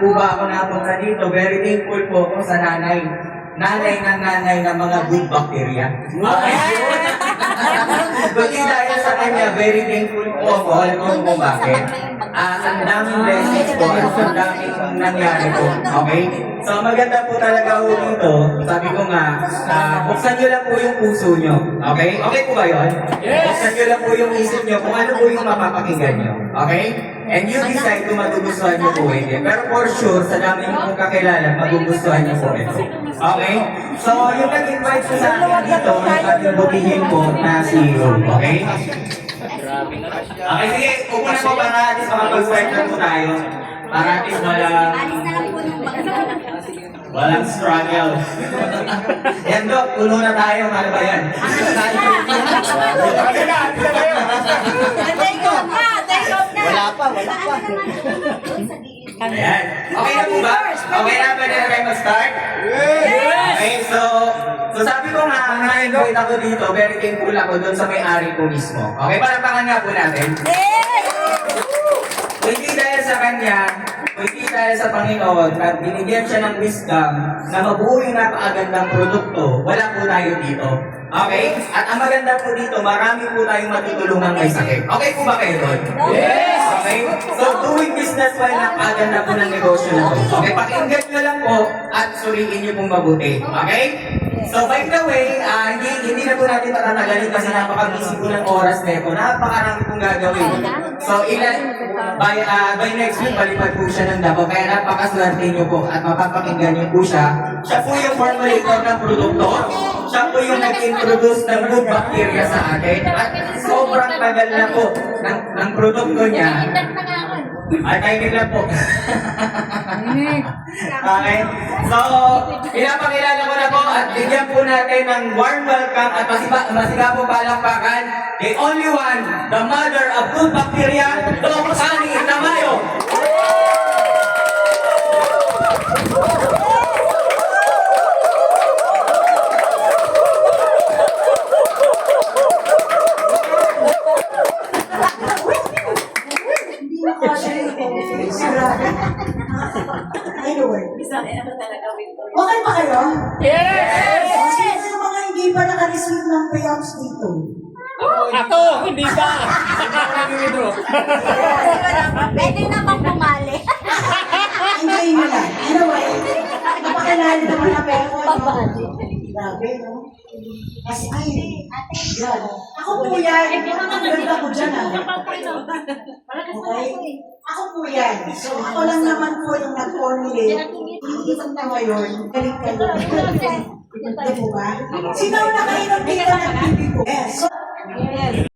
po ba ako napunta dito, very thankful po ako sa nanay. Nanay ng nanay ng mga good bacteria. Okay? Kundi dahil sa kanya, very thankful po ako. Alam mo kung bakit? Ang daming blessings po at ang daming nangyari po. Okay? So maganda po talaga po dito. Sabi ko nga, buksan nyo lang po yung puso nyo. Okay? Okay po ba yun? Yes! Buksan nyo lang po yung isip nyo kung ano po yung mapapakinggan nyo. Okay? And you decide kung magugustuhan nyo po hindi. Pero for sure, sa dami nyo pong kakilala, magugustuhan nyo po ito. Okay? So, yung nag-invite ko sa akin dito, yung ating butihin po na si Rome. Okay? Okay, sige. Pupunan mo para at least makapag-start na po tayo. Para at least walang struggle. Yan, Dok. Puno na tayo. Ano ba yan? Wala pa. Ayan. Okay na po ba? Okay na ba na kayo mag-start? Okay, so sabi ko nga, na-invite ako dito, very thankful ako doon sa may-ari ko mismo. Okay, palakpakan nga po natin. Hindi dahil sa kanya, hindi dahil sa Panginoon, at binigyan siya ng wisdom na mabuo yung napakagandang produkto, wala po tayo dito. Okay? At ang maganda po dito, marami po tayong matutulungan may sakit. Okay po ba kayo doon? Yes! Okay? So, doing business while napakaganda po ng negosyo na to. Okay? Pakinggan nyo lang po at suriin nyo pong mabuti. Okay? So, by the way, hindi na po natin patatagalin kasi napaka-busy po ng oras na ito. Napakarami pong gagawin. So, by next week, palipad po siya ng Davao. Kaya napakaswerte nyo po at mapapakinggan nyo po siya. Siya po yung formulator ng produkto. Siya po yung nag-introduce ng good bacteria sa atin. At sobrang tagal na po ng produkto niya. Ay, timing lang po. Okay. So, pinapakilala ko na po at bigyan po natin ng warm welcome at masiga po palakpakan. The only one, the mother of good bacteria, Dok Ani Tamayo. Anyway. Okay ba kayo? Yes! Sino yung mga hindi pa naka-receive ng payouts dito? Ako, hindi pa. Pwede na bang pumali? Enjoy mo lang. Anyway, napakilala naman na pero grabe, no? As in, yan. Ako po yan. Ang ganda ko dyan, Okay? Ako po yan. So, ako lang naman po yung nag-formulate. Hindi na ngayon. Galing kayo. Di po ba? Sino ang nakainom dito ng bibi ko? So,